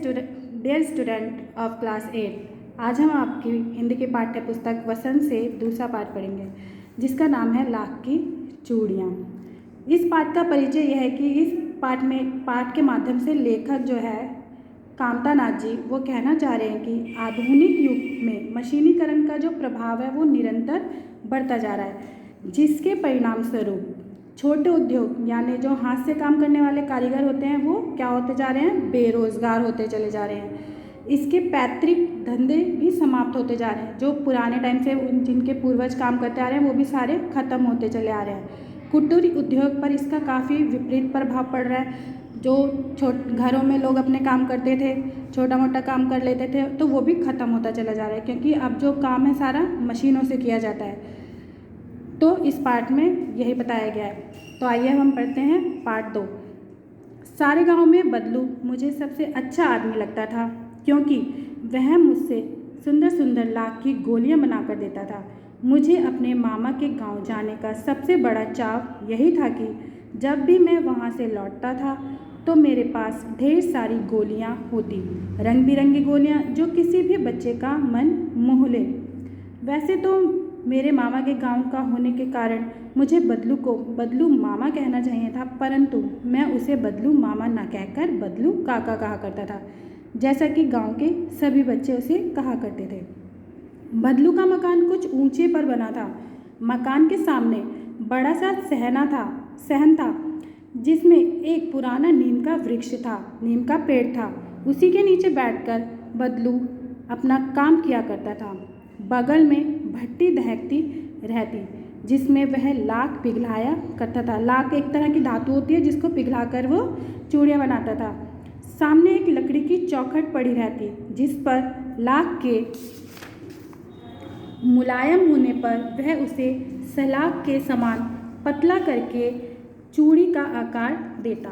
Dear student of class 8, आज हम आपकी हिंदी की पाठ्य पुस्तक वसंत से दूसरा पाठ पढ़ेंगे जिसका नाम है लाख की चूड़ियाँ। इस पाठ का परिचय यह है कि इस पाठ के माध्यम से लेखक जो है कामता नाथ जी वो कहना चाह रहे हैं कि आधुनिक युग में मशीनीकरण का जो प्रभाव है वो निरंतर बढ़ता जा रहा है, जिसके परिणाम स्वरूप छोटे उद्योग यानी जो हाथ से काम करने वाले कारीगर होते हैं वो क्या होते जा रहे हैं, बेरोजगार होते चले जा रहे हैं। इसके पैतृक धंधे भी समाप्त होते जा रहे हैं। जो पुराने टाइम से जिनके पूर्वज काम करते आ रहे हैं वो भी सारे खत्म होते चले आ रहे हैं। कुटीर उद्योग पर इसका काफ़ी विपरीत प्रभाव पड़ रहा है। जो घरों में लोग अपने काम करते थे, छोटा मोटा काम कर लेते थे, तो वो भी ख़त्म होता चला जा रहा है क्योंकि अब जो काम है सारा मशीनों से किया जाता है। तो इस पाठ में यही बताया गया है। तो आइए हम पढ़ते हैं पाठ 2। सारे गांव में बदलू मुझे सबसे अच्छा आदमी लगता था क्योंकि वह मुझसे सुंदर सुंदर लाख की गोलियां बनाकर देता था। मुझे अपने मामा के गांव जाने का सबसे बड़ा चाव यही था कि जब भी मैं वहां से लौटता था तो मेरे पास ढेर सारी गोलियां होती, रंग बिरंगी गोलियां जो किसी भी बच्चे का मन मोह ले। वैसे तो मेरे मामा के गांव का होने के कारण मुझे बदलू को बदलू मामा कहना चाहिए था, परंतु मैं उसे बदलू मामा न कहकर बदलू काका कहा करता था, जैसा कि गांव के सभी बच्चे उसे कहा करते थे। बदलू का मकान कुछ ऊंचे पर बना था। मकान के सामने बड़ा सा सहन था जिसमें एक पुराना नीम का वृक्ष था, नीम का पेड़ था। उसी के नीचे बैठकर बदलू अपना काम किया करता था। बगल में भट्टी दहकती रहती जिसमें वह लाख पिघलाया करता था। लाख एक तरह की धातु होती है जिसको पिघलाकर वो चूड़ियाँ बनाता था। सामने एक लकड़ी की चौखट पड़ी रहती जिस पर लाख के मुलायम होने पर वह उसे सलाख के समान पतला करके चूड़ी का आकार देता।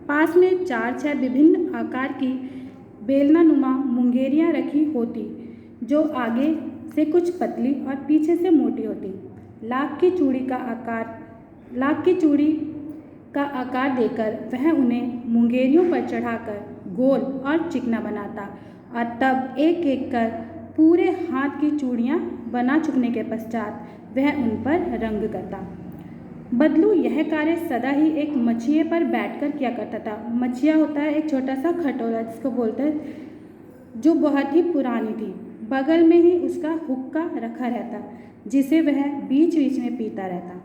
पास में 4-6 विभिन्न आकार की बेलनानुमा मुंगेरियाँ रखी होती जो आगे से कुछ पतली और पीछे से मोटी होती। लाख की चूड़ी का आकार देकर वह उन्हें मुंगेरियों पर चढ़ाकर गोल और चिकना बनाता और तब एक एक कर पूरे हाथ की चूड़ियाँ बना चुकने के पश्चात वह उन पर रंग करता। बदलू यह कार्य सदा ही एक मछिए पर बैठकर किया करता था। मछिया होता है एक छोटा सा खटोला जिसको बोलते हैं, जो बहुत ही पुरानी थी। बगल में ही उसका हुक्का रखा रहता जिसे वह बीच बीच में पीता रहता।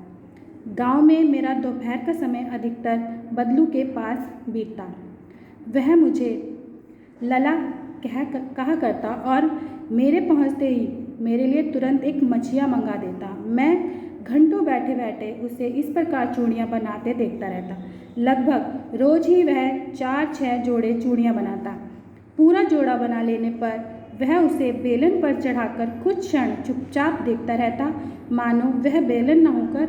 गांव में मेरा दोपहर का समय अधिकतर बदलू के पास बीतता। वह मुझे लला कहा करता और मेरे पहुंचते ही मेरे लिए तुरंत एक मछिया मंगा देता। मैं घंटों बैठे बैठे उसे इस प्रकार चूड़ियाँ बनाते देखता रहता। लगभग रोज ही वह 4-6 जोड़े चूड़ियाँ बनाता। पूरा जोड़ा बना लेने पर वह उसे बेलन पर चढ़ाकर कुछ क्षण चुपचाप देखता रहता, मानो वह बेलन न होकर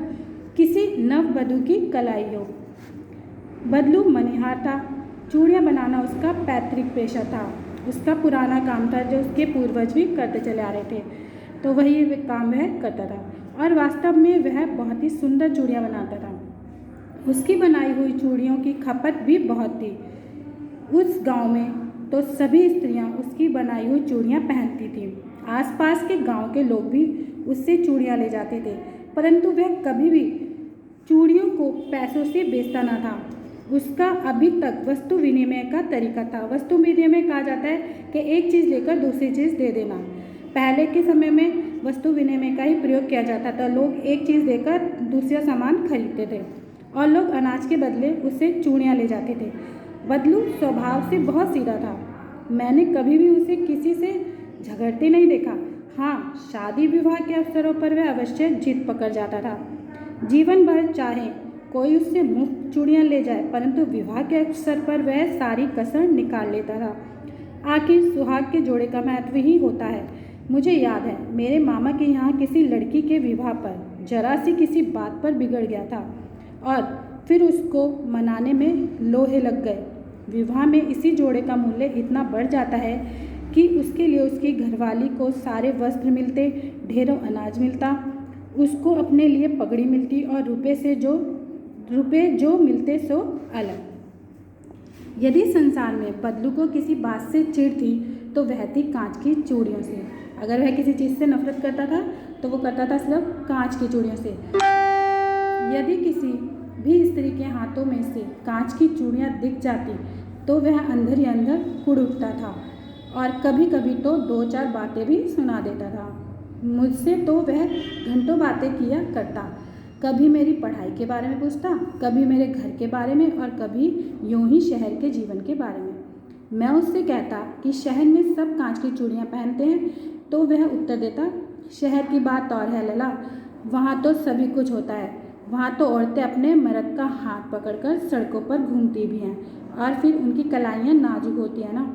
किसी नववधू की कलाई हो। बदलू मनिहार था। चूड़ियाँ बनाना उसका पैतृक पेशा था, उसका पुराना काम था जो उसके पूर्वज भी करते चले आ रहे थे, तो वही काम वह करता था और वास्तव में वह बहुत ही सुंदर चूड़ियाँ बनाता था। उसकी बनाई हुई चूड़ियों की खपत भी बहुत थी। उस गांव में तो सभी स्त्रियां उसकी बनाई हुई चूड़ियाँ पहनती थीं। आसपास के गांव के लोग भी उससे चूड़ियाँ ले जाते थे, परंतु वह कभी भी चूड़ियों को पैसों से बेचता न था। उसका अभी तक वस्तु विनिमय का तरीका था। वस्तु विनिमय कहा जाता है कि एक चीज़ लेकर दूसरी चीज़ दे देना। पहले के समय में वस्तु विनिमय का ही प्रयोग किया जाता था। लोग एक चीज़ देकर दूसरा सामान खरीदते थे और लोग अनाज के बदले उससे चूड़ियाँ ले जाते थे। बदलू स्वभाव से बहुत सीधा था। मैंने कभी भी उसे किसी से झगड़ते नहीं देखा। हाँ, शादी विवाह के अवसरों पर वह अवश्य जिद पकड़ जाता था। जीवन भर चाहे कोई उससे मुफ्त चूड़ियाँ ले जाए, परंतु विवाह के अवसर पर वह सारी कसर निकाल लेता था। आखिर सुहाग के जोड़े का महत्व ही होता है। मुझे याद है मेरे मामा के यहाँ किसी लड़की के विवाह पर जरा सी किसी बात पर बिगड़ गया था और फिर उसको मनाने में लोहे लग गए। विवाह में इसी जोड़े का मूल्य इतना बढ़ जाता है कि उसके लिए उसकी घरवाली को सारे वस्त्र मिलते, ढेरों अनाज मिलता, उसको अपने लिए पगड़ी मिलती और रुपए जो मिलते सो अलग। यदि संसार में बदलू को किसी बात से चिढ़ थी तो वह थी कांच की चूड़ियों से। अगर वह किसी चीज़ से नफरत करता था तो वो करता था सिर्फ कांच की चूड़ियों से। यदि किसी भी स्त्री के हाथों में से कांच की चूड़ियाँ दिख जाती तो वह अंदर ही अंदर कुढ़ उठता था और कभी कभी तो 2-4 बातें भी सुना देता था। मुझसे तो वह घंटों बातें किया करता, कभी मेरी पढ़ाई के बारे में पूछता, कभी मेरे घर के बारे में और कभी यूं ही शहर के जीवन के बारे में। मैं उससे कहता कि शहर में सब कांच की चूड़ियाँ पहनते हैं तो वह उत्तर देता, शहर की बात और है लला, वहाँ तो सभी कुछ होता है। वहाँ तो औरतें अपने मर्द का हाथ पकड़कर सड़कों पर घूमती भी हैं और फिर उनकी कलाइयाँ नाजुक होती हैं ना।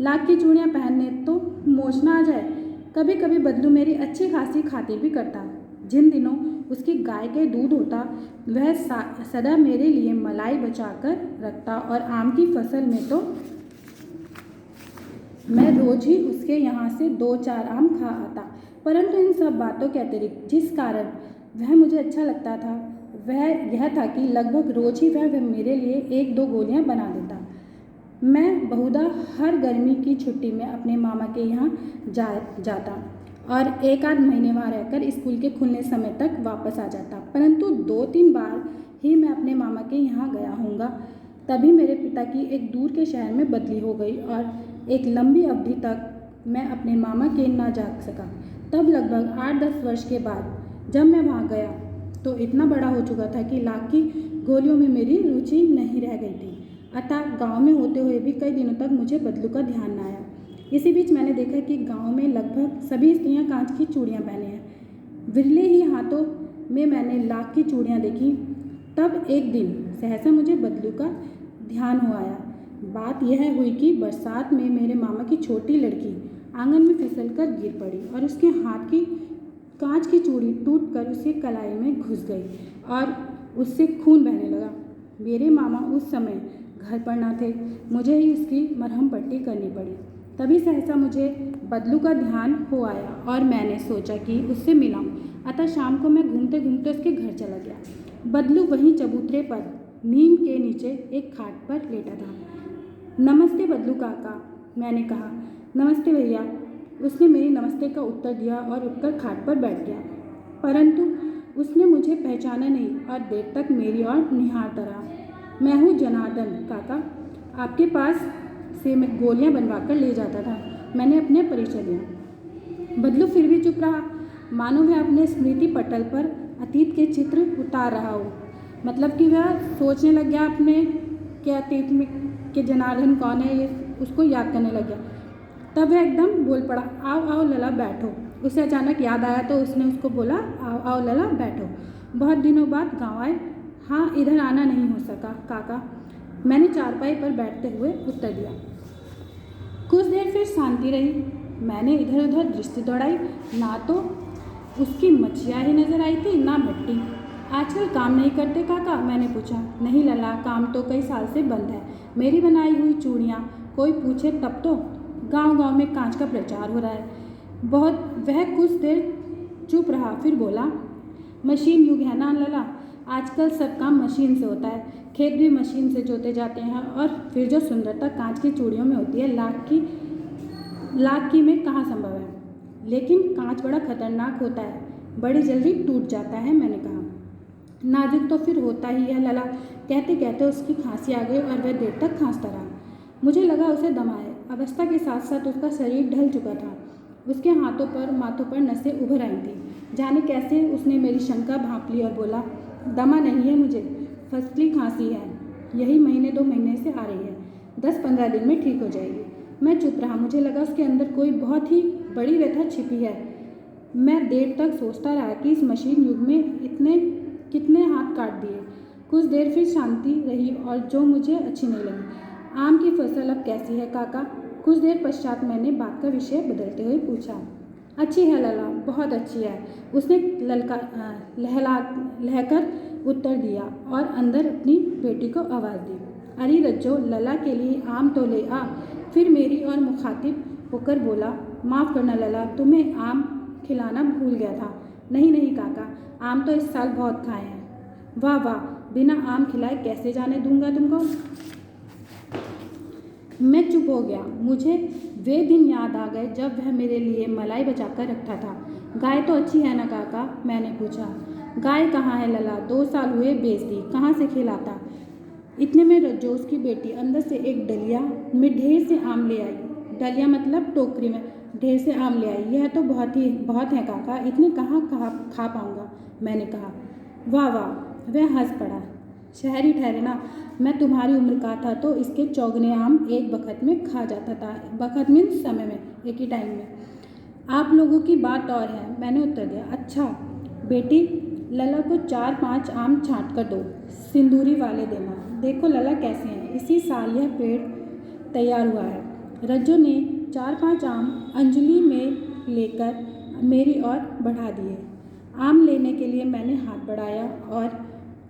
लाख की चूड़ियाँ पहनने तो मोच ना आ जाए। कभी कभी बदलू मेरी अच्छी खासी खातिर भी करता। जिन दिनों उसकी गाय के दूध होता वह सदा मेरे लिए मलाई बचाकर रखता और आम की फसल में तो मैं रोज ही उसके यहाँ से 2-4 आम खा आता। परंतु इन सब बातों के अतिरिक्त जिस कारण वह मुझे अच्छा लगता था वह यह था कि लगभग रोज ही वह मेरे लिए 1-2 गोलियाँ बना देता। मैं बहुधा हर गर्मी की छुट्टी में अपने मामा के यहाँ जाता और 1-8 महीने वहाँ रहकर स्कूल के खुलने समय तक वापस आ जाता। परंतु 2-3 बार ही मैं अपने मामा के यहाँ गया होऊंगा। तभी मेरे पिता की एक दूर के शहर में बदली हो गई और एक लंबी अवधि तक मैं अपने मामा के ना जा सका। तब लगभग 8-10 वर्ष के बाद जब मैं वहाँ गया तो इतना बड़ा हो चुका था कि लाख की गोलियों में मेरी रुचि नहीं रह गई थी। अतः गांव में होते हुए भी कई दिनों तक मुझे बदलू का ध्यान न आया। इसी बीच मैंने देखा कि गांव में लगभग सभी स्त्रियां कांच की चूड़ियां पहने हैं। विरले ही हाथों में मैंने लाख की चूड़ियां देखी। तब एक दिन सहसा मुझे बदलू का ध्यान हो आया। बात यह हुई कि बरसात में मेरे मामा की छोटी लड़की आंगन में फिसल कर गिर पड़ी और उसके हाथ की कांच की चूड़ी टूटकर उसके कलाई में घुस गई और उससे खून बहने लगा। मेरे मामा उस समय घर पर ना थे, मुझे ही उसकी मरहम पट्टी करनी पड़ी। तभी सहसा मुझे बदलू का ध्यान हो आया और मैंने सोचा कि उससे मिलाऊं। अतः शाम को मैं घूमते घूमते उसके घर चला गया। बदलू वहीं चबूतरे पर नीम के नीचे एक खाट पर लेटा था। नमस्ते बदलू काका, मैंने कहा। नमस्ते भैया, उसने मेरी नमस्ते का उत्तर दिया और उठकर खाट पर बैठ गया। परंतु उसने मुझे पहचाना नहीं और देर तक मेरी ओर निहारता रहा। मैं हूँ जनार्दन काका, आपके पास से मैं गोलियां बनवा कर ले जाता था, मैंने अपने परिचय दिया। बदलू फिर भी चुप रहा, मानो वह अपने स्मृति पटल पर अतीत के चित्र उतार रहा हो। मतलब कि वह सोचने लग गया अपने के अतीत में कि जनार्दन कौन है, ये उसको याद करने लग गया। तब वह एकदम बोल पड़ा, आओ आओ लला बैठो। उसे अचानक याद आया तो उसने उसको बोला, आओ आओ लला बैठो, बहुत दिनों बाद गाँव आए। हाँ, इधर आना नहीं हो सका काका, मैंने चारपाई पर बैठते हुए उत्तर दिया। कुछ देर फिर शांति रही। मैंने इधर उधर दृष्टि दौड़ाई, ना तो उसकी मच्छियाँ ही नजर आई थी ना भट्टी। आजकल काम नहीं करते काका, मैंने पूछा। नहीं लला, काम तो कई साल से बंद है। मेरी बनाई हुई चूड़ियाँ कोई पूछे तब तो। गांव गांव में कांच का प्रचार हो रहा है बहुत। वह कुछ देर चुप रहा, फिर बोला, मशीन युग है ना लला, आजकल सब काम मशीन से होता है। खेत भी मशीन से जोते जाते हैं और फिर जो सुंदरता कांच की चूड़ियों में होती है लाख की में कहाँ संभव है। लेकिन कांच बड़ा खतरनाक होता है, बड़ी जल्दी टूट जाता है, मैंने कहा। नाजुक तो फिर होता ही है लला। कहते कहते उसकी खांसी आ गई और वह देर तक खांसता रहा। मुझे लगा उसे दम आए। अवस्था के साथ साथ उसका शरीर ढल चुका था। उसके हाथों पर माथों पर नसें उभर आई थी। जाने कैसे उसने मेरी शंका भांप ली और बोला, दमा नहीं है मुझे, फसली खांसी है, यही 1-2 महीने से आ रही है, 10-15 दिन में ठीक हो जाएगी। मैं चुप रहा। मुझे लगा उसके अंदर कोई बहुत ही बड़ी व्यथा छिपी है। मैं देर तक सोचता रहा कि इस मशीन युग में इतने कितने हाथ काट दिए। कुछ देर फिर शांति रही और जो मुझे अच्छी नहीं लगी। आम की फसल अब कैसी है काका? कुछ देर पश्चात मैंने बात का विषय बदलते हुए पूछा। अच्छी है लला, बहुत अच्छी है, उसने लहकर उत्तर दिया और अंदर अपनी बेटी को आवाज़ दी। अरे रज्जो, लला के लिए आम तो ले आ। फिर मेरी और मुखातिब होकर बोला, माफ़ करना लला, तुम्हें आम खिलाना भूल गया था। नहीं नहीं काका, आम तो इस साल बहुत खाए हैं। वाह वाह, बिना आम खिलाए कैसे जाने दूंगा तुमको। मैं चुप हो गया। मुझे वे दिन याद आ गए जब वह मेरे लिए मलाई बचा कर रखता था। गाय तो अच्छी है ना काका? मैंने पूछा। गाय कहाँ है लला, 2 साल हुए बेच दी, कहाँ से खिलाता। इतने में रज्जोस की बेटी अंदर से एक डलिया में ढेर से आम ले आई। डलिया मतलब टोकरी में ढेर से आम ले आई। यह तो बहुत है काका, इतने कहाँ खा पाऊँगा, मैंने कहा। वाह वाह, वह हंस पड़ा। शहरी ठहरे ना, मैं तुम्हारी उम्र का था तो इसके चौगने आम एक बखत में खा जाता था। बखत मीन्स समय में, एक ही टाइम में। आप लोगों की बात और है, मैंने उत्तर दिया। अच्छा बेटी, लला को 4-5 आम छाँट कर दो, सिंदूरी वाले देना। देखो लला कैसे हैं, इसी साल यह पेड़ तैयार हुआ है। रज्जो ने 4-5 आम अंजलि में लेकर मेरी ओर बढ़ा दिए। आम लेने के लिए मैंने हाथ बढ़ाया और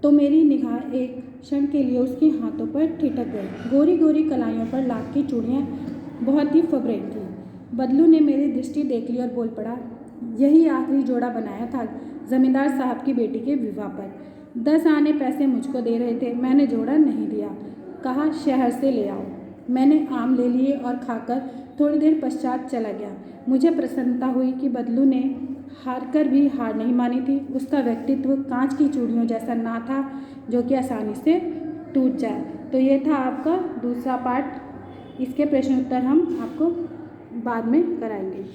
तो मेरी निगाह एक क्षण के लिए उसके हाथों पर ठिठक गई। गोरी गोरी कलाइयों पर लाख की चूड़ियाँ बहुत ही फबरेट थी। बदलू ने मेरी दृष्टि देख ली और बोल पड़ा, यही आखिरी जोड़ा बनाया था जमींदार साहब की बेटी के विवाह पर। 10 आने पैसे मुझको दे रहे थे, मैंने जोड़ा नहीं दिया, कहा शहर से ले आओ। मैंने आम ले लिए और खाकर थोड़ी देर पश्चात चला गया। मुझे प्रसन्नता हुई कि बदलू ने हार कर भी हार नहीं मानी थी। उसका व्यक्तित्व कांच की चूड़ियों जैसा ना था जो कि आसानी से टूट जाए। तो ये था आपका दूसरा पार्ट। इसके प्रश्न उत्तर हम आपको बाद में कराएंगे।